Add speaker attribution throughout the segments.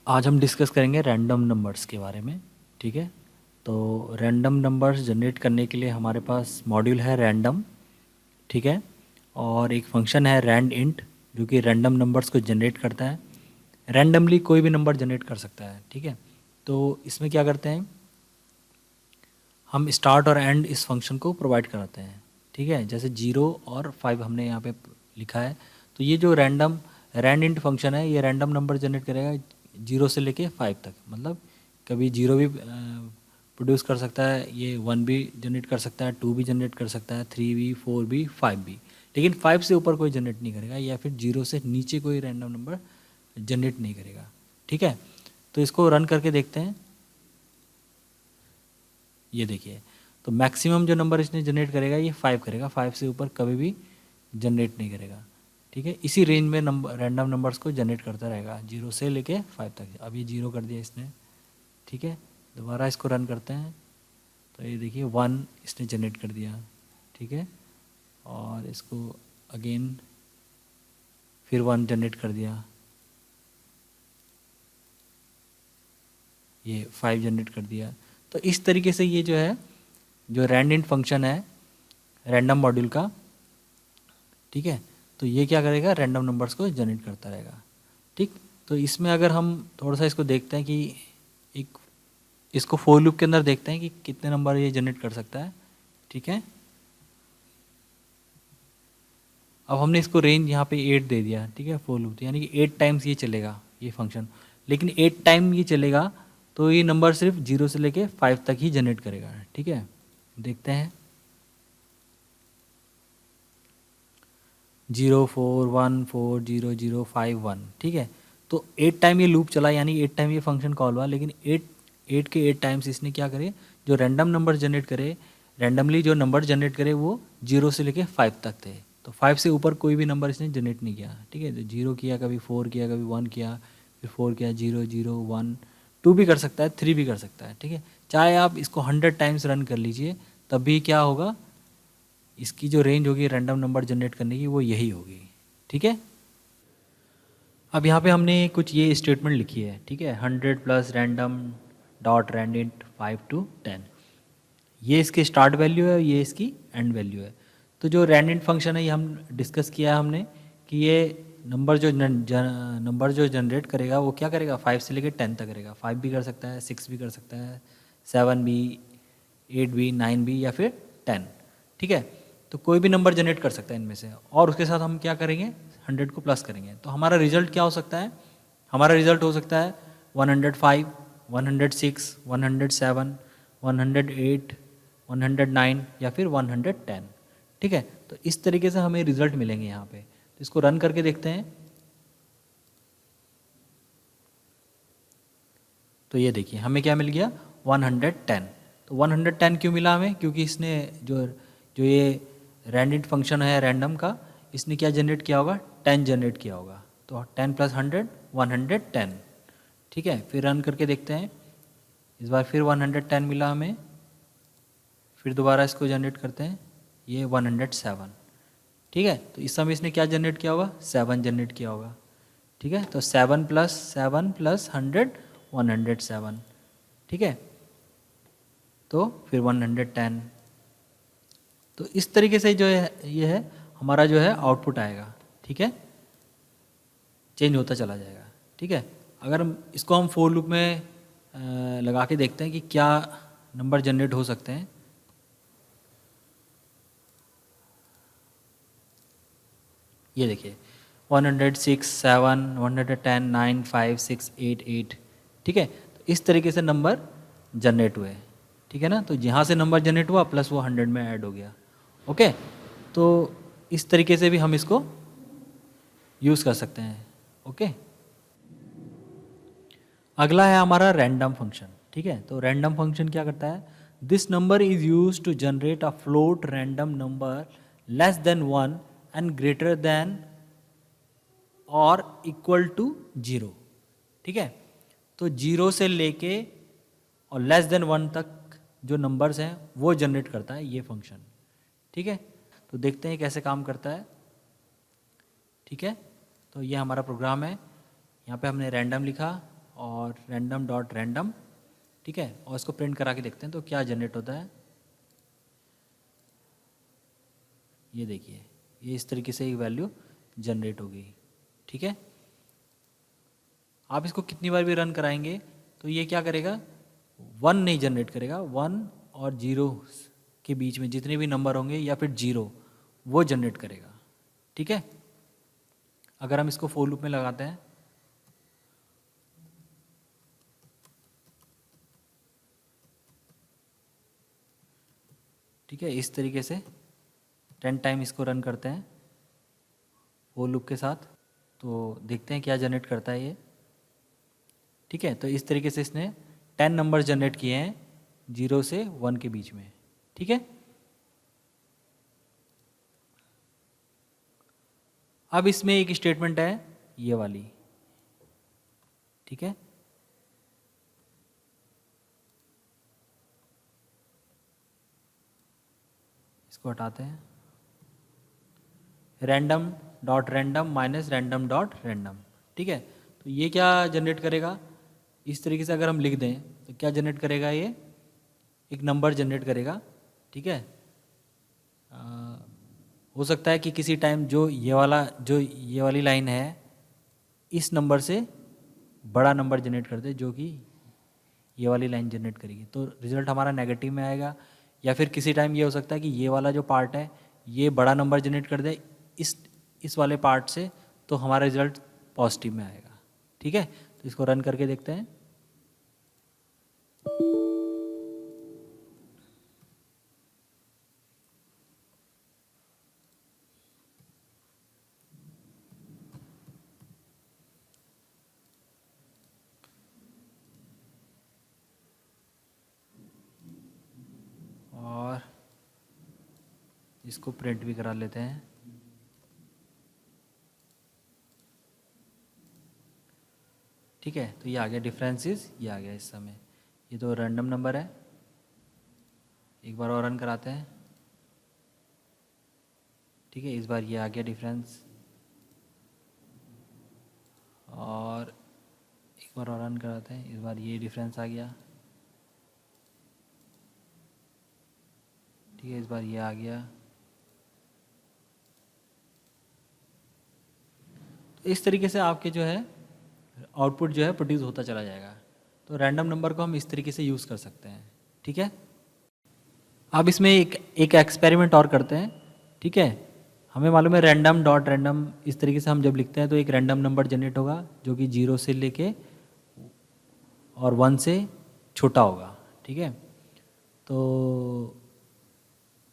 Speaker 1: आज हम डिस्कस करेंगे रैंडम नंबर्स के बारे में। ठीक है, तो रैंडम नंबर्स जनरेट करने के लिए हमारे पास मॉड्यूल है रैंडम। ठीक है, और एक फंक्शन है रैंड इंट जो कि रैंडम नंबर्स को जनरेट करता है। रैंडमली कोई भी नंबर जनरेट कर सकता है। ठीक है, तो इसमें क्या करते हैं, हम स्टार्ट और एंड इस फंक्शन को प्रोवाइड कराते हैं। ठीक है, जैसे 0 और 5 हमने यहाँ पे लिखा है। तो ये जो रैंड इंट फंक्शन है, ये रैंडम नंबर जनरेट करेगा 0 से लेके 5 तक। मतलब कभी 0 भी प्रोड्यूस कर सकता है, ये 1 भी जनरेट कर सकता है, 2 भी जनरेट कर सकता है, 3 भी, 4 भी, 5 भी। लेकिन 5 से ऊपर कोई जनरेट नहीं करेगा, या फिर 0 से नीचे कोई रैंडम नंबर जनरेट नहीं करेगा। ठीक है, तो इसको रन करके देखते हैं। ये देखिए, तो मैक्सिमम जो नंबर इसने जनरेट करेगा ये 5 करेगा, 5 से ऊपर कभी भी जनरेट नहीं करेगा। ठीक है, इसी रेंज में रैंडम नंबर्स को जनरेट करता रहेगा 0 से लेके 5 तक। अब ये 0 कर दिया इसने। ठीक है, दोबारा इसको रन करते हैं, तो ये देखिए 1 इसने जनरेट कर दिया। ठीक है, और इसको अगेन फिर 1 जनरेट कर दिया, ये 5 जनरेट कर दिया। तो इस तरीके से ये जो है, जो रैंड इंट फंक्शन है रैंडम मॉड्यूल का, ठीक है, तो ये क्या करेगा, रैंडम नंबर्स को जनरेट करता रहेगा। ठीक, तो इसमें अगर हम थोड़ा सा इसको देखते हैं कि एक इसको फोर लूप के अंदर देखते हैं कि कितने नंबर ये जनरेट कर सकता है। ठीक है, अब हमने इसको रेंज यहाँ पे 8 दे दिया। ठीक है, फोर लूप, यानी कि 8 टाइम्स ये चलेगा ये फंक्शन। लेकिन 8 टाइम ये चलेगा तो ये नंबर सिर्फ 0 से लेके 5 तक ही जनरेट करेगा। ठीक है, देखते हैं 0 4 1 4 0 0 5 1। ठीक है, तो 8 टाइम ये लूप चला, यानी 8 टाइम ये फंक्शन कॉल हुआ। लेकिन 8 के 8 टाइम्स इसने क्या करे, जो रैंडम नंबर जनरेट करे, रैंडमली जो नंबर जनरेट करे वो 0 से लेके 5 तक थे। तो 5 से ऊपर कोई भी नंबर इसने जनरेट नहीं किया। ठीक है, तो 0 किया, कभी 4 किया, कभी 1 किया, फिर 4 किया, 0 0 1 2 भी कर सकता है, 3 भी कर सकता है। ठीक है, चाहे आप इसको 100 टाइम्स रन कर लीजिए, तब भी क्या होगा, इसकी जो रेंज होगी रैंडम नंबर जनरेट करने की वो यही होगी। ठीक है, अब यहाँ पे हमने कुछ ये स्टेटमेंट लिखी है। ठीक है, 100 प्लस रैंडम डॉट रैंडिट 5 to 10, ये इसकी स्टार्ट वैल्यू है, ये इसकी एंड वैल्यू है। तो जो रैंडिट फंक्शन है ये हम डिस्कस किया है हमने कि ये नंबर जो जनरेट करेगा वो क्या करेगा, 5 से लेकर 10 तक करेगा। 5 भी कर सकता है, 6 भी कर सकता है, 7 भी, 8 भी, 9 भी, या फिर 10। ठीक है, तो कोई भी नंबर जनरेट कर सकता है इनमें से, और उसके साथ हम क्या करेंगे, 100 को प्लस करेंगे। तो हमारा रिजल्ट क्या हो सकता है, हमारा रिजल्ट हो सकता है 105, 106, 107, 108, 109, या फिर 110। ठीक है, तो इस तरीके से हमें रिजल्ट मिलेंगे यहाँ पे। तो इसको रन करके देखते हैं। तो ये देखिए हमें क्या मिल गया, 110। तो 110 क्यों मिला हमें, क्योंकि इसने जो जो ये रैंडिट फंक्शन है रैंडम का, इसने क्या जनरेट किया होगा, 10 जनरेट किया होगा। तो 10 प्लस 100 110। ठीक है, फिर रन करके देखते हैं, इस बार फिर 110 मिला हमें। फिर दोबारा इसको जनरेट करते हैं, ये 107। ठीक है, तो इस समय इसने क्या जनरेट किया होगा, 7 जनरेट किया होगा। ठीक है, तो 7 प्लस 100 107। ठीक है, तो फिर 110। तो इस तरीके से जो है ये है हमारा जो है आउटपुट आएगा। ठीक है, चेंज होता चला जाएगा। ठीक है, अगर हम इसको हम फोर लूप में लगा के देखते हैं कि क्या नंबर जनरेट हो सकते हैं। ये देखिए 106 7 110 9 5 6 8 8। ठीक है, तो इस तरीके से नंबर जनरेट हुए। ठीक है ना, तो यहाँ से नंबर जनरेट हुआ प्लस वो 100 में ऐड हो गया। ओके, तो इस तरीके से भी हम इसको यूज़ कर सकते हैं। ओके, अगला है हमारा रैंडम फंक्शन। ठीक है, तो रैंडम फंक्शन क्या करता है, this number is use to generate a float random number less than 1 and greater than और इक्वल टू 0। ठीक है, तो 0 से लेके और लेस देन 1 तक जो नंबर्स हैं वो जनरेट करता है ये फंक्शन। ठीक है, तो देखते हैं कैसे काम करता है। ठीक है, तो ये हमारा प्रोग्राम है, यहाँ पे हमने रैंडम लिखा, और रैंडम डॉट रैंडम, ठीक है, और इसको प्रिंट करा के देखते हैं तो क्या जनरेट होता है। ये देखिए, ये इस तरीके से एक वैल्यू जनरेट हो गई, ठीक है। आप इसको कितनी बार भी रन कराएंगे तो ये क्या करेगा, 1 नहीं जनरेट करेगा, 1 और 0 के बीच में जितने भी नंबर होंगे या फिर 0 वो जनरेट करेगा, ठीक है। अगर हम इसको फोर लूप में लगाते हैं, ठीक है, इस तरीके से 10 टाइम इसको रन करते हैं फोर लूप के साथ, तो देखते हैं क्या जनरेट करता है ये, ठीक है। तो इस तरीके से इसने 10 नंबर जनरेट किए हैं 0 से 1 के बीच में, ठीक है। अब इसमें एक स्टेटमेंट है ये वाली, ठीक है। इसको हटाते हैं, random dot random minus random dot random, ठीक है। तो ये क्या जनरेट करेगा, इस तरीके से अगर हम लिख दें तो क्या जनरेट करेगा, ये एक नंबर जनरेट करेगा, ठीक है। हो सकता है कि किसी टाइम जो ये वाली लाइन है इस नंबर से बड़ा नंबर जनरेट कर दे जो कि ये वाली लाइन जनरेट करेगी, तो रिजल्ट हमारा नेगेटिव में आएगा। या फिर किसी टाइम ये हो सकता है कि ये वाला जो पार्ट है ये बड़ा नंबर जनरेट कर दे इस वाले पार्ट से, तो हमारा रिजल्ट पॉजिटिव में आएगा, ठीक है। तो इसको रन करके देखते हैं। और इसको प्रिंट भी करा लेते हैं, ठीक है। तो ये आ गया डिफरेंसेस, ये आ गया इस समय, ये तो रैंडम नंबर है। एक बार और रन कराते हैं, ठीक है। इस बार ये आ गया डिफरेंस, और एक बार और रन कराते हैं, इस बार ये डिफरेंस आ गया, ठीक है। इस बार ये आ गया। तो इस तरीके से आपके जो है आउटपुट जो है प्रोड्यूस होता चला जाएगा। तो रैंडम नंबर को हम इस तरीके से यूज़ कर सकते हैं, ठीक है। अब इसमें एक एक्सपेरिमेंट और करते हैं, ठीक है। हमें मालूम है रैंडम डॉट रैंडम, इस तरीके से हम जब लिखते हैं तो एक रैंडम नंबर जनरेट होगा जो कि 0 से लेके और 1 से छोटा होगा, ठीक है। तो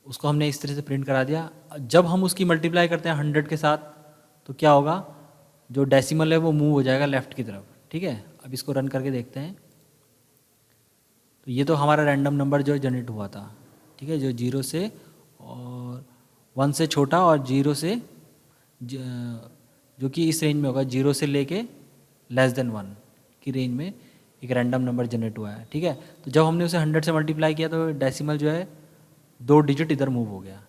Speaker 1: उसको हमने इस तरह से प्रिंट करा दिया। जब हम उसकी मल्टीप्लाई करते हैं 100 के साथ तो क्या होगा, जो डेसिमल है वो मूव हो जाएगा लेफ़्ट की तरफ, ठीक है। अब इसको रन करके देखते हैं। तो ये तो हमारा रैंडम नंबर जो जनरेट हुआ था, ठीक है, जो 0 से और 1 से छोटा और 0 से जो कि इस रेंज में होगा, 0 से लेके <1 की रेंज में एक रैंडम नंबर जनरेट हुआ है, ठीक है। तो जब हमने उसे 100 से मल्टीप्लाई किया तो डेसिमल जो है 2 डिजिट इधर मूव हो गया,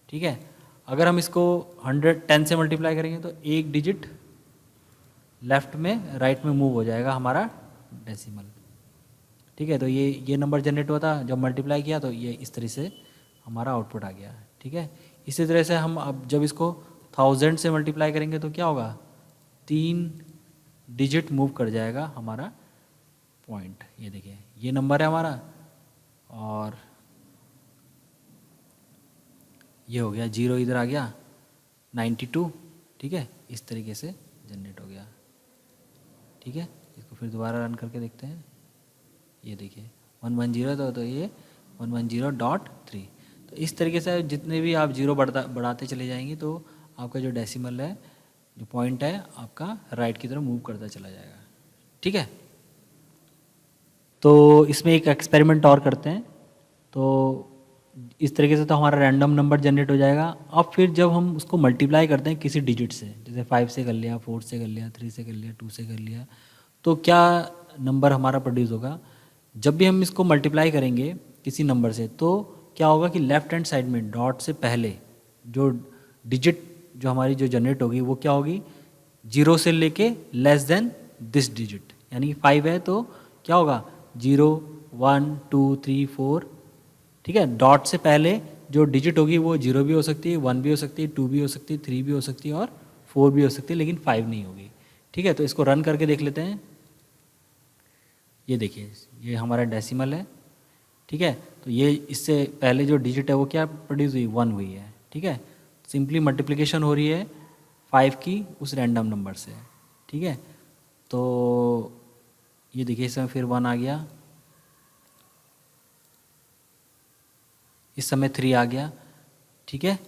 Speaker 1: ठीक है। अगर हम इसको 110 से मल्टीप्लाई करेंगे तो 1 डिजिट लेफ्ट में राइट में मूव हो जाएगा हमारा डेसिमल, ठीक है। तो ये नंबर जनरेट हुआ था, जब मल्टीप्लाई किया तो ये इस तरह से हमारा आउटपुट आ गया, ठीक है। इसी तरह से हम अब जब इसको 1000 से मल्टीप्लाई करेंगे तो क्या होगा, 3 डिजिट मूव कर जाएगा हमारा पॉइंट। ये देखिए, ये नंबर है हमारा और ये हो गया 0 इधर आ गया 92, ठीक है। इस तरीके से जनरेट हो गया, ठीक है। इसको फिर दोबारा रन करके देखते हैं। ये देखिए 110 तो ये 110.3। तो इस तरीके से जितने भी आप जीरो बढ़ाते चले जाएंगे तो आपका जो डेसिमल है, जो पॉइंट है आपका राइट की तरफ मूव करता चला जाएगा, ठीक है। तो इसमें एक एक्सपेरिमेंट और करते हैं। तो इस तरीके से तो हमारा रैंडम नंबर जनरेट हो जाएगा। अब फिर जब हम उसको मल्टीप्लाई करते हैं किसी डिजिट से, जैसे 5 से कर लिया, 4 से कर लिया, 3 से कर लिया, 2 से कर लिया, तो क्या नंबर हमारा प्रोड्यूस होगा। जब भी हम इसको मल्टीप्लाई करेंगे किसी नंबर से तो क्या होगा कि लेफ्ट हैंड साइड में डॉट से पहले जो डिजिट जो हमारी जो जनरेट होगी वो क्या होगी, 0 से लेके दिस डिजिट, यानी कि 5 है तो क्या होगा 0 1 2 3 4, ठीक है। डॉट से पहले जो डिजिट होगी वो 0 भी हो सकती है, 1 भी हो सकती है, 2 भी हो सकती है, 3 भी हो सकती है और 4 भी हो सकती है, लेकिन 5 नहीं होगी, ठीक है। तो इसको रन करके देख लेते हैं। ये देखिए ये हमारा डेसिमल है, ठीक है। तो ये इससे पहले जो डिजिट है वो क्या प्रोड्यूस हुई 1 हुई है, ठीक है। सिंपली मल्टीप्लिकेशन हो रही है 5 की उस रैंडम नंबर से, ठीक है। तो ये देखिए इसमें फिर 1 आ गया, इस समय 3 आ गया, ठीक है।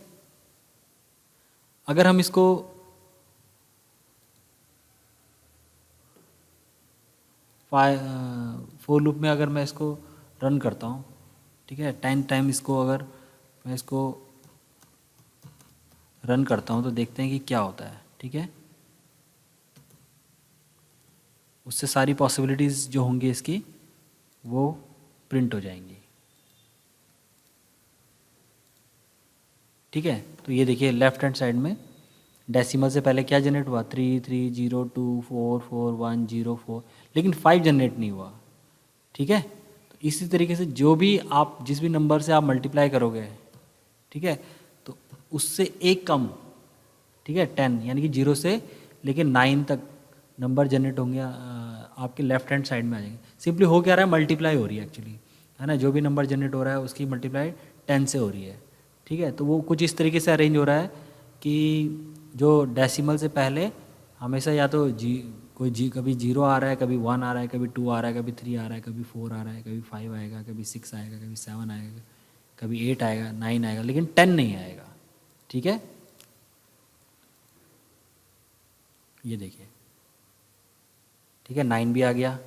Speaker 1: अगर हम इसको फोर लूप में अगर मैं इसको रन करता हूँ, ठीक है, 10 टाइम इसको अगर मैं इसको रन करता हूँ तो देखते हैं कि क्या होता है, ठीक है। उससे सारी पॉसिबिलिटीज़ जो होंगी इसकी वो प्रिंट हो जाएंगी, ठीक है। तो ये देखिए लेफ्ट हैंड साइड में डेसिमल से पहले क्या जनरेट हुआ 3 3 0 2 4 4 1 0 4, लेकिन 5 जनरेट नहीं हुआ, ठीक है। तो इसी तरीके से जो भी आप जिस भी नंबर से आप मल्टीप्लाई करोगे, ठीक है, तो उससे एक कम, ठीक है, 10 यानी कि 0 से लेके 9 तक नंबर जनरेट होंगे, आपके लेफ्ट हैंड साइड में आ जाएंगे। सिंपली हो क्या रहा है मल्टीप्लाई हो रही है एक्चुअली, है ना। जो भी नंबर जनरेट हो रहा है उसकी मल्टीप्लाई 10 से हो रही है, ठीक है। तो वो कुछ इस तरीके से अरेंज हो रहा है कि जो डेसिमल से पहले हमेशा या तो कभी 0 आ रहा है, कभी 1 आ रहा है, कभी 2 आ रहा है, कभी 3 आ रहा है, कभी 4 आ रहा है, कभी 5 आएगा, कभी 6 आएगा, कभी 7 आएगा, कभी 8 आएगा, 9 आएगा, लेकिन 10 नहीं आएगा, ठीक है। ये देखिए, ठीक है, 9 भी आ गया,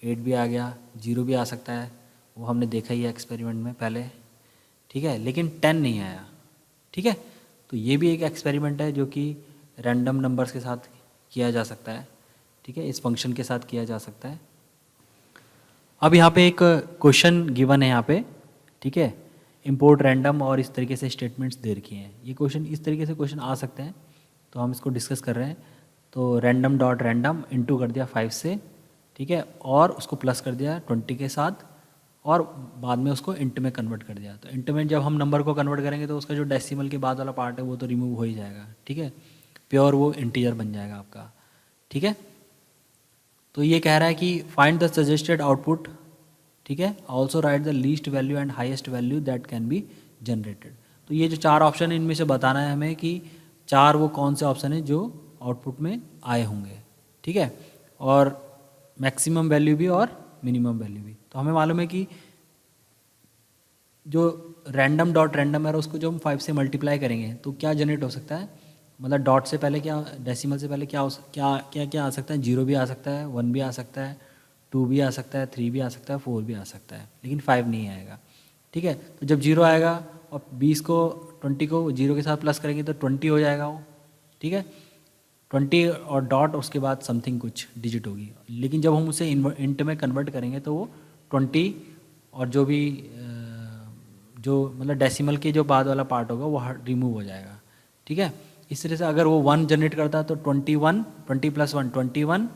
Speaker 1: 8 भी आ गया, 0 भी आ सकता है, वो हमने देखा ही है एक्सपेरिमेंट में पहले, ठीक है, लेकिन 10 नहीं आया, ठीक है। तो ये भी एक एक्सपेरिमेंट है जो कि रैंडम नंबर्स के साथ किया जा सकता है, ठीक है, इस फंक्शन के साथ किया जा सकता है। अब यहाँ पे एक क्वेश्चन गिवन है यहाँ पे, ठीक है, इंपोर्ट रैंडम और इस तरीके से स्टेटमेंट्स दे रखी हैं। ये क्वेश्चन इस तरीके से क्वेश्चन आ सकते हैं, तो हम इसको डिस्कस कर रहे हैं। तो रैंडम डॉट रैंडम इंटू कर दिया 5 से, ठीक है, और उसको प्लस कर दिया 20 के साथ, और बाद में उसको इंट में कन्वर्ट कर दिया। तो इंट में जब हम नंबर को कन्वर्ट करेंगे तो उसका जो डेसिमल के बाद वाला पार्ट है वो तो रिमूव हो ही जाएगा, ठीक है, प्योर वो इंटीजर बन जाएगा आपका, ठीक है। तो ये कह रहा है कि फाइंड द सजेस्टेड आउटपुट, ठीक है, also right the least value and highest value that can be generated. तो ये जो 4 ऑप्शन है इनमें से बताना है हमें कि 4 वो कौन से ऑप्शन है जो आउटपुट में आए होंगे, ठीक है, और मैक्सिमम वैल्यू भी और मिनिमम वैल्यू भी। तो हमें मालूम है कि जो रैंडम डॉट रैंडम है उसको जो हम 5 से मल्टीप्लाई करेंगे तो क्या जनरेट हो सकता है, मतलब डॉट से पहले क्या, डेसिमल से पहले क्या क्या आ सकता है, 0 भी आ सकता है, 1 भी आ सकता है, 2 भी आ सकता है, 3 भी आ सकता है, 4 भी आ सकता है, लेकिन 5 नहीं आएगा, ठीक है। तो जब 0 आएगा और 20 को 0 के साथ प्लस करेंगे तो 20 हो जाएगा वो, ठीक है, 20 और डॉट उसके बाद समथिंग कुछ डिजिट होगी। लेकिन जब हम उसे इंट में कन्वर्ट करेंगे तो वो 20 और जो भी जो मतलब डेसिमल के जो बाद वाला पार्ट होगा वो रिमूव हो जाएगा, ठीक है। इस तरह से अगर वो 1 जनरेट करता है तो 21, 20 + 1 21,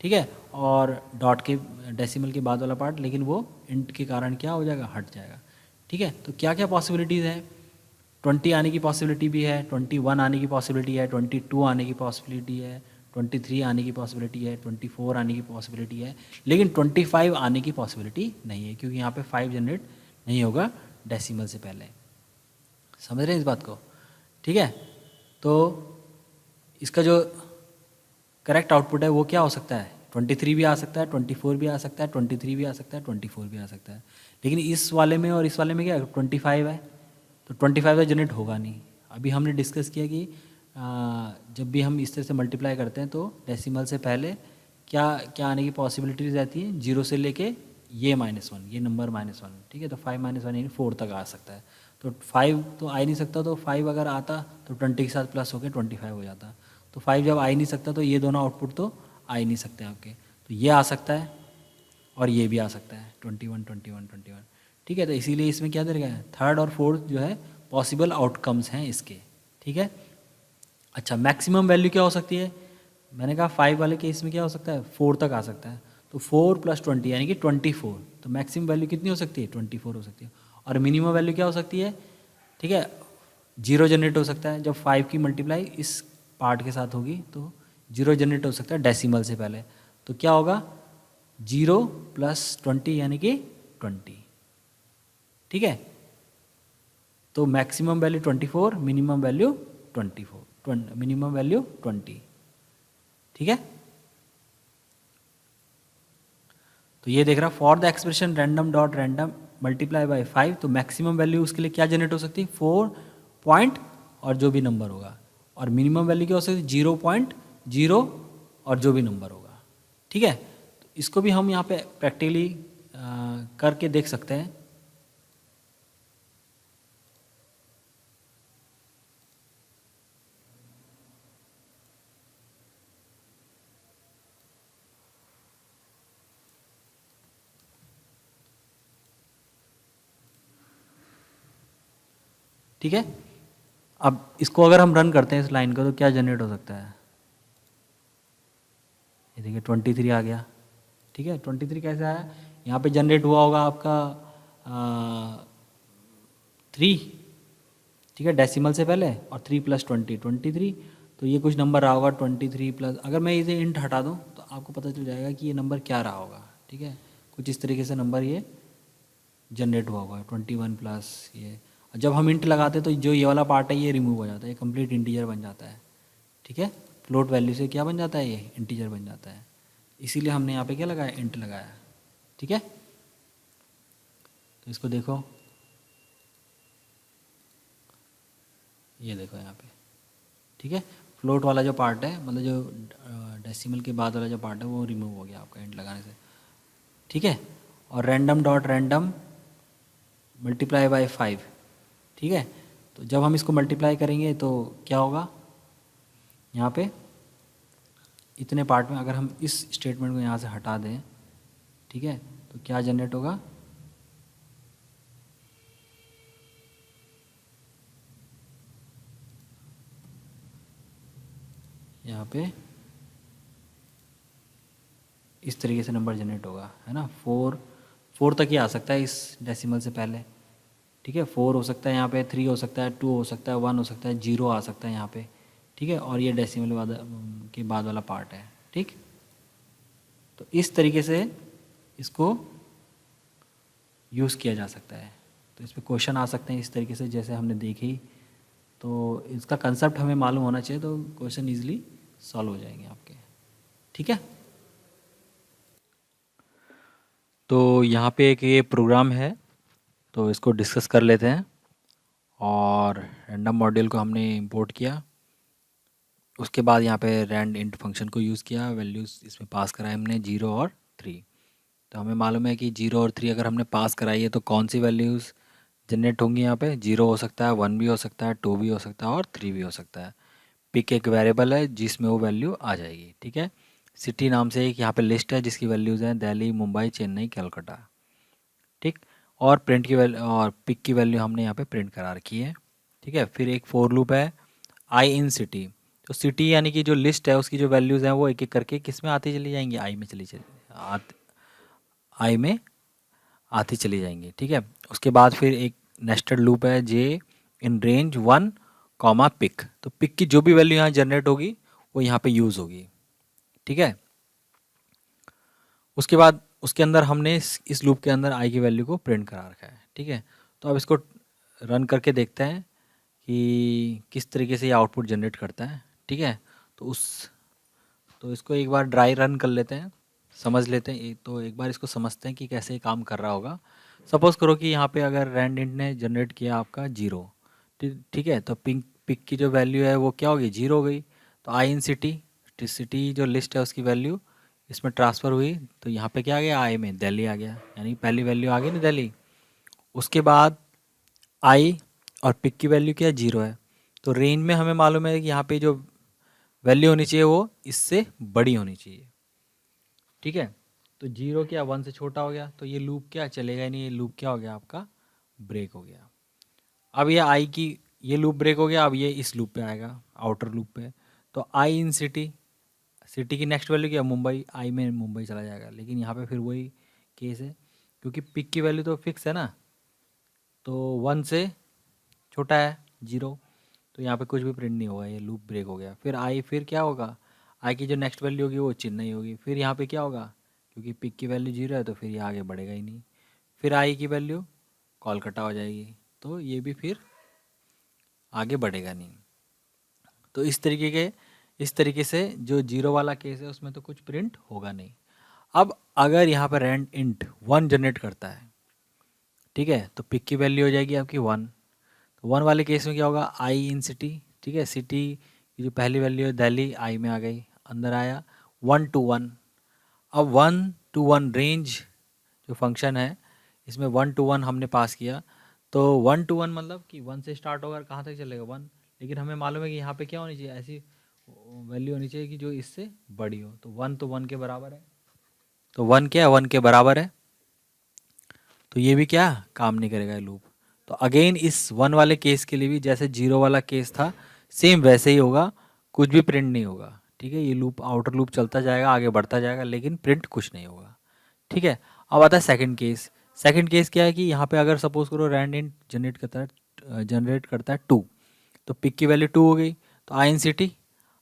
Speaker 1: ठीक है, और डॉट के डेसिमल के बाद वाला पार्ट, लेकिन वो इंट के कारण क्या हो जाएगा, हट जाएगा, ठीक है। तो क्या क्या पॉसिबिलिटीज़ हैं, 20 आने की पॉसिबिलिटी भी है, 21 आने की पॉसिबिलिटी है, 22 आने की पॉसिबिलिटी है, 23 आने की पॉसिबिलिटी है, 24 आने की पॉसिबिलिटी है, लेकिन 25 आने की पॉसिबिलिटी नहीं है, क्योंकि यहाँ पे 5 जनरेट नहीं होगा डेसिमल से पहले। समझ रहे हैं इस बात को, ठीक है। तो इसका जो करेक्ट आउटपुट है वो क्या हो सकता है, 23 भी आ सकता है, 24 भी आ सकता है, 23 भी आ सकता है, 24 भी आ सकता है, लेकिन इस वाले में और इस वाले में क्या 25 है, तो 25 तो जनरेट होगा नहीं। अभी हमने डिस्कस किया कि जब भी हम इस तरह से मल्टीप्लाई करते हैं तो डेसिमल से पहले क्या क्या आने की पॉसिबिलिटीज रहती है, 0 से लेके ये -1, ये नंबर -1, ठीक है। तो 5 - 1 यानी 4 तक आ सकता है। तो 5 तो आ ही नहीं सकता, तो 5 अगर आता तो 20 के साथ प्लस होकर 25 हो जाता। तो 5 जब आ ही नहीं सकता तो ये दोनों आउटपुट तो आ ही नहीं सकते आपके, तो ये आ सकता है और ये भी आ सकता है 21 21 21, ठीक है। तो इसीलिए इसमें क्या दे रखा है, थर्ड और फोर्थ जो है पॉसिबल आउटकम्स हैं इसके, ठीक है। अच्छा, मैक्सिमम वैल्यू क्या हो सकती है, मैंने कहा 5 वाले केस में क्या हो सकता है 4 तक आ सकता है, तो 4 + 20 यानी कि 24। तो मैक्सिमम वैल्यू कितनी हो सकती है? 24 हो सकती है। और मिनिमम वैल्यू क्या हो सकती है? ठीक है, 0 जनरेट हो सकता है। जब 5 की मल्टीप्लाई इस पार्ट के साथ होगी तो 0 जनरेट हो सकता है डेसिमल से पहले। तो क्या होगा? 0 + 20 यानी कि 20। ठीक है, तो maximum value 24, minimum value 24, minimum value 20। ठीक है, तो ये देख रहा for the expression random dot random multiply by 5, तो मैक्सिमम वैल्यू उसके लिए क्या जनरेट हो सकती है? 4 पॉइंट और जो भी नंबर होगा। और मिनिमम वैल्यू क्या हो सकती है? 0.0 और जो भी नंबर होगा। ठीक है, तो इसको भी हम यहाँ पे प्रैक्टिकली करके देख सकते हैं। ठीक है, अब इसको अगर हम रन करते हैं इस लाइन को, तो क्या जनरेट हो सकता है? ये देखिए 23 आ गया। ठीक है, 23 कैसे आया? यहाँ पे जनरेट हुआ होगा आपका 3। ठीक है, डेसिमल से पहले, और 3 + 20 23। तो ये कुछ नंबर रहा होगा 23 प्लस, अगर मैं इसे इंट हटा दूँ तो आपको पता चल जाएगा कि ये नंबर क्या रहा होगा। ठीक है, कुछ इस तरीके से नंबर ये जनरेट हुआ होगा 21 प्लस ये। जब हम इंट लगाते हैं तो जो ये वाला पार्ट है ये रिमूव हो जाता है, ये कंप्लीट इंटीजर बन जाता है। ठीक है, फ्लोट वैल्यू से क्या बन जाता है? ये इंटीजर बन जाता है। इसीलिए हमने यहाँ पे क्या लगाया? इंट लगाया। ठीक है, तो इसको देखो, ये देखो यहाँ पे। ठीक है, फ्लोट वाला जो पार्ट है, मतलब जो डेसिमल के बाद वाला जो पार्ट है वो रिमूव हो गया आपका इंट लगाने से। ठीक है, और random dot random multiply by 5। ठीक है, तो जब हम इसको मल्टीप्लाई करेंगे तो क्या होगा? यहाँ पे इतने पार्ट में अगर हम इस स्टेटमेंट को यहाँ से हटा दें, ठीक है, तो क्या जनरेट होगा? यहाँ पे इस तरीके से नंबर जनरेट होगा, है ना। 4 तक ही आ सकता है इस डेसिमल से पहले। ठीक है, 4 हो सकता है यहाँ पे, 3 हो सकता है, 2 हो सकता है, 1 हो सकता है, 0 आ सकता है यहाँ पे। ठीक है, और ये डेसिमल के बाद वाला पार्ट है। ठीक, तो इस तरीके से इसको यूज़ किया जा सकता है। तो इस पर क्वेश्चन आ सकते हैं इस तरीके से, जैसे हमने देखी। तो इसका कंसेप्ट हमें मालूम होना चाहिए, तो क्वेश्चन ईजिली सॉल्व हो जाएंगे आपके। ठीक है, तो यहाँ पे एक ये प्रोग्राम है, तो इसको डिस्कस कर लेते हैं। और रैंडम मॉड्यूल को हमने इंपोर्ट किया, उसके बाद यहाँ पे रैंड इंट फंक्शन को यूज़ किया, वैल्यूज़ इसमें पास कराए हमने 0 और 3। तो हमें मालूम है कि 0 और 3 अगर हमने पास कराई है तो कौन सी वैल्यूज़ जनरेट होंगी। यहाँ पे 0 हो सकता है, 1 भी हो सकता है, 2 भी हो सकता है और 3 भी हो सकता है। पिक एक वेरिएबल है जिसमें वो वैल्यू आ जाएगी। ठीक है, सिटी नाम से एक यहाँ पे लिस्ट है जिसकी वैल्यूज़ हैं दिल्ली, मुंबई, चेन्नई, कलकत्ता। ठीक, और प्रिंट की वैल्यू और पिक की वैल्यू हमने यहाँ पे प्रिंट करा रखी है। ठीक है, फिर एक फॉर लूप है आई इन सिटी। तो सिटी यानी कि जो लिस्ट है उसकी जो वैल्यूज़ हैं वो एक एक करके किस में आती चली जाएंगी? आई में आई में आती चली जाएंगी। ठीक है, उसके बाद फिर एक नेस्टेड लूप है जे इन रेंज 1 कॉमा पिक। तो पिक की जो भी वैल्यू यहाँ जनरेट होगी वो यहाँ पे यूज़ होगी। ठीक है, उसके बाद उसके अंदर हमने इस लूप के अंदर आई की वैल्यू को प्रिंट करा रखा है। ठीक है, तो अब इसको रन करके देखते हैं कि किस तरीके से ये आउटपुट जनरेट करता है। ठीक है, तो इसको एक बार ड्राई रन कर लेते हैं, समझ लेते हैं। तो एक बार इसको समझते हैं कि कैसे ये काम कर रहा होगा। सपोज़ करो कि यहाँ पे अगर रैंड इंट ने जनरेट किया आपका 0। ठीक है, तो पिक की जो वैल्यू है वो क्या होगी? 0 हो गई। तो आई इन सिटी, सिटी जो लिस्ट है उसकी वैल्यू इसमें ट्रांसफ़र हुई, तो यहाँ पे क्या आ गया? आई में दिल्ली आ गया, यानी पहली वैल्यू आ गई ना दिल्ली। उसके बाद आई और पिक की वैल्यू क्या है? 0 है। तो रेंज में हमें मालूम है कि यहाँ पे जो वैल्यू होनी चाहिए वो इससे बड़ी होनी चाहिए। ठीक है, तो 0 क्या 1 से छोटा हो गया, तो ये लूप क्या चलेगा ही नहीं, ये लूप क्या हो गया आपका? ब्रेक हो गया। अब ये आई की ये लूप ब्रेक हो गया, अब ये इस लूप पे आएगा, आउटर लूप पे। तो आई इन सिटी सिटी की नेक्स्ट वैल्यू क्या, मुंबई, आई में मुंबई चला जाएगा, लेकिन यहाँ पे फिर वही केस है क्योंकि पिक की वैल्यू तो फिक्स है ना, तो 1 से छोटा है 0, तो यहाँ पे कुछ भी प्रिंट नहीं होगा, ये लूप ब्रेक हो गया। फिर आई, फिर क्या होगा, आई की जो नेक्स्ट वैल्यू होगी वो चिन्ह ही होगी। फिर यहाँ पे क्या होगा, क्योंकि पिक की वैल्यू 0 है तो फिर ये आगे बढ़ेगा ही नहीं। फिर आई की वैल्यू कोलकाता हो जाएगी, तो ये भी फिर आगे बढ़ेगा नहीं। तो इस तरीके से जो 0 वाला केस है उसमें तो कुछ प्रिंट होगा नहीं। अब अगर यहाँ पर रैंड इंट 1 जनरेट करता है, ठीक है, तो पिक की वैल्यू हो जाएगी आपकी 1। तो 1 वाले केस में क्या होगा, आई इन सिटी, ठीक है, सिटी की जो पहली वैल्यू है दिल्ली, आई में आ गई, अंदर आया 1 to 1। अब 1 to 1 रेंज जो फंक्शन है इसमें 1 to 1 हमने पास किया, तो 1 to 1 मतलब कि 1 से स्टार्ट होगा, कहाँ तक चलेगा 1, लेकिन हमें मालूम है कि यहाँ पे क्या होनी चाहिए, ऐसी वैल्यू होनी चाहिए कि जो इससे बड़ी हो। तो 1 तो 1 के बराबर है, तो 1 क्या है, 1 के बराबर है, तो ये भी क्या काम नहीं करेगा ये लूप। तो अगेन इस 1 वाले केस के लिए भी जैसे 0 वाला केस था सेम वैसे ही होगा, कुछ भी प्रिंट नहीं होगा, ठीक है। ये लूप आउटर लूप चलता जाएगा, आगे बढ़ता जाएगा, लेकिन प्रिंट कुछ नहीं होगा, ठीक है। अब आता है सेकंड केस। सेकंड केस क्या है कि यहाँ पे अगर सपोज करो रैंड इंट जनरेट करता है 2, तो पिक की वैल्यू 2 हो गई, तो आई इन सिटी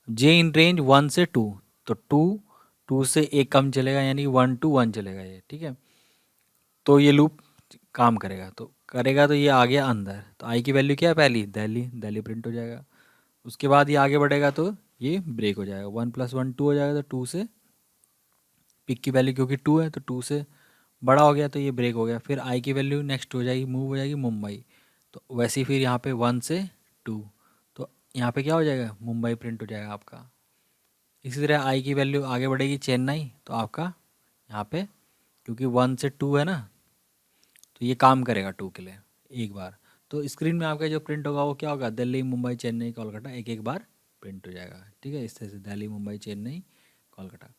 Speaker 1: जे इन रेंज 1 से 2, तो 2 से एक कम चलेगा, यानी 1 to 1 चलेगा ये, ठीक है। तो ये लूप काम करेगा, तो ये आ गया अंदर, तो आई की वैल्यू क्या है, पहली दिल्ली, दिल्ली प्रिंट हो जाएगा। उसके बाद ये आगे बढ़ेगा तो ये ब्रेक हो जाएगा, 1 + 1 2 हो जाएगा, तो 2 से पिक की वैल्यू क्योंकि 2 है तो 2 से बड़ा हो गया, तो ये ब्रेक हो गया। फिर आई की वैल्यू नेक्स्ट हो जाएगी, मूव हो जाएगी मुंबई, तो वैसे ही फिर यहाँ पे 1 से 2, तो यहाँ पे क्या हो जाएगा, मुंबई प्रिंट हो जाएगा आपका। इसी तरह आई की वैल्यू आगे बढ़ेगी चेन्नई, तो आपका यहाँ पे क्योंकि 1 से 2 है ना, तो ये काम करेगा 2 के लिए एक बार। तो स्क्रीन में आपका जो प्रिंट होगा वो क्या होगा, दिल्ली, मुंबई, चेन्नई, कोलकाता, एक एक बार प्रिंट हो जाएगा, ठीक है। इस तरह से दिल्ली, मुंबई, चेन्नई, कोलकाता।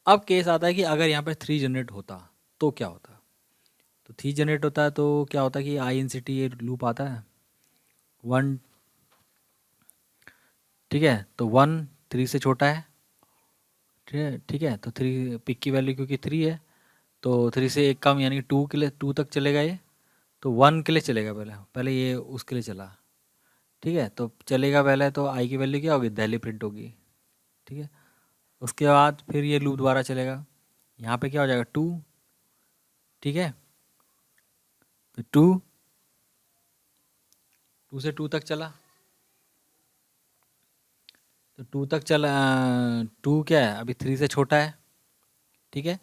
Speaker 1: अब केस आता है कि अगर यहाँ पे 3 जनरेट होता तो क्या होता। तो 3 जनरेट होता है तो क्या होता है कि आई इन सिटी ये लूप आता है 1, ठीक है, तो 1 3 से छोटा है, ठीक है, तो 3 पिक की वैल्यू क्योंकि 3 है, तो 3 से एक कम यानी 2 के लिए, 2 तक चलेगा ये, तो 1 के लिए चलेगा, पहले पहले ये उसके लिए चला, ठीक है, तो चलेगा पहले, तो आई की वैल्यू क्या होगी, दिल्ली प्रिंट होगी, ठीक है। उसके बाद फिर ये लूप दोबारा चलेगा, यहाँ पे क्या हो जाएगा 2, ठीक है, तो 2 से 2 तक चला, तो 2 तक चला, 2 क्या है अभी 3 से छोटा है, ठीक है,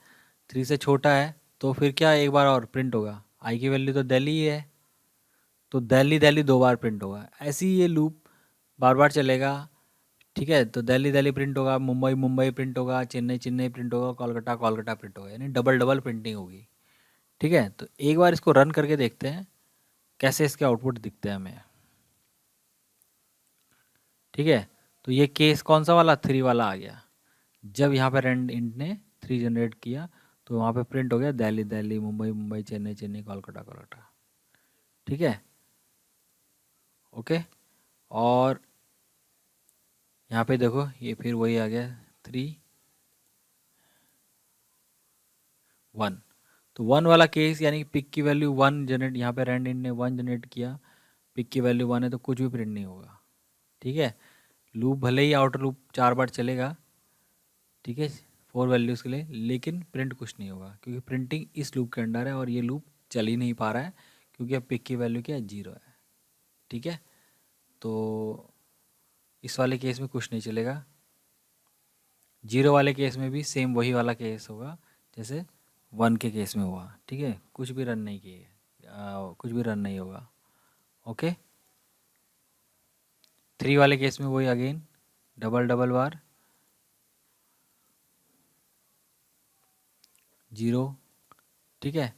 Speaker 1: 3 से छोटा है, तो फिर क्या एक बार और प्रिंट होगा, आई की वैल्यू तो दिल्ली ही है, तो दिल्ली दिल्ली 2 बार प्रिंट होगा, ऐसे ही ये लूप बार बार चलेगा, ठीक है। तो दिल्ली दिल्ली प्रिंट होगा, मुंबई मुंबई प्रिंट होगा, चेन्नई चेन्नई प्रिंट होगा, कोलकाता कोलकाता प्रिंट होगा, यानी डबल डबल प्रिंटिंग होगी, ठीक है। तो एक बार इसको रन करके देखते हैं कैसे इसके आउटपुट दिखते हैं हमें, ठीक है। तो ये केस कौन सा वाला, 3 वाला आ गया, जब यहाँ पे रैंड इंट ने 3 जनरेट किया तो वहाँ पे प्रिंट हो गया दिल्ली दिल्ली, मुंबई मुंबई, चेन्नई चेन्नई, कोलकाता कोलकाता, ठीक है, ओके। और यहाँ पे देखो ये फिर वही आ गया 3 1, तो 1 वाला केस यानी कि पिक की वैल्यू 1 जनरेट, यहाँ पे रैंड इंट ने 1 जनरेट किया, पिक की वैल्यू 1 है तो कुछ भी प्रिंट नहीं होगा, ठीक है। लूप भले ही आउटर लूप 4 बार चलेगा, ठीक है, 4 वैल्यूज़ के लिए, लेकिन प्रिंट कुछ नहीं होगा क्योंकि प्रिंटिंग इस लूप के अंडर है और ये लूप चल ही नहीं पा रहा है क्योंकि अब पिक की वैल्यू क्या है, 0 है, ठीक है। तो इस वाले केस में कुछ नहीं चलेगा, 0 वाले केस में भी सेम वही वाला केस होगा जैसे 1 के केस में हुआ, ठीक है, कुछ भी रन नहीं किए, कुछ भी रन नहीं होगा, ओके। 3 वाले केस में वही अगेन डबल डबल बार 0, ठीक है,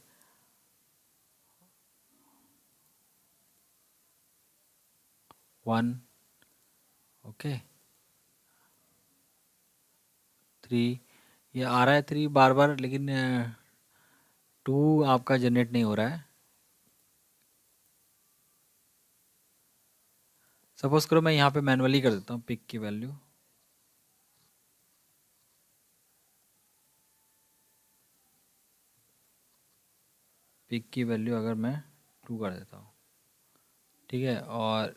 Speaker 1: 1, ओके, 3, ये आ रहा है 3 बार बार, लेकिन 2 आपका जनरेट नहीं हो रहा है। सपोज करो मैं यहाँ पे मैनुअली कर देता हूँ पिक की वैल्यू, पिक की वैल्यू अगर मैं 2 कर देता हूँ, ठीक है, और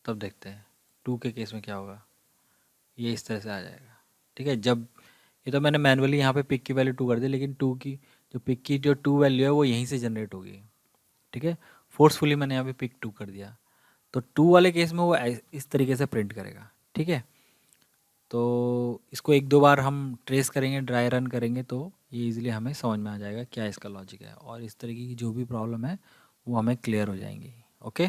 Speaker 1: तब देखते हैं 2 के केस में क्या होगा। ये इस तरह से आ जाएगा, ठीक है। जब ये तो मैंने मैनुअली यहाँ पे पिक की वैल्यू 2 कर दी, लेकिन 2 की जो पिक की जो 2 वैल्यू है वो यहीं से जनरेट होगी, ठीक है। फोर्सफुली मैंने यहाँ पे पिक 2 कर दिया, तो 2 वाले केस में वो इस तरीके से प्रिंट करेगा, ठीक है। तो इसको 1-2 बार हम ट्रेस करेंगे, ड्राई रन करेंगे, तो ये इजीली हमें समझ में आ जाएगा क्या इसका लॉजिक है, और इस तरीके की जो भी प्रॉब्लम है वो हमें क्लियर हो जाएंगी। ओके।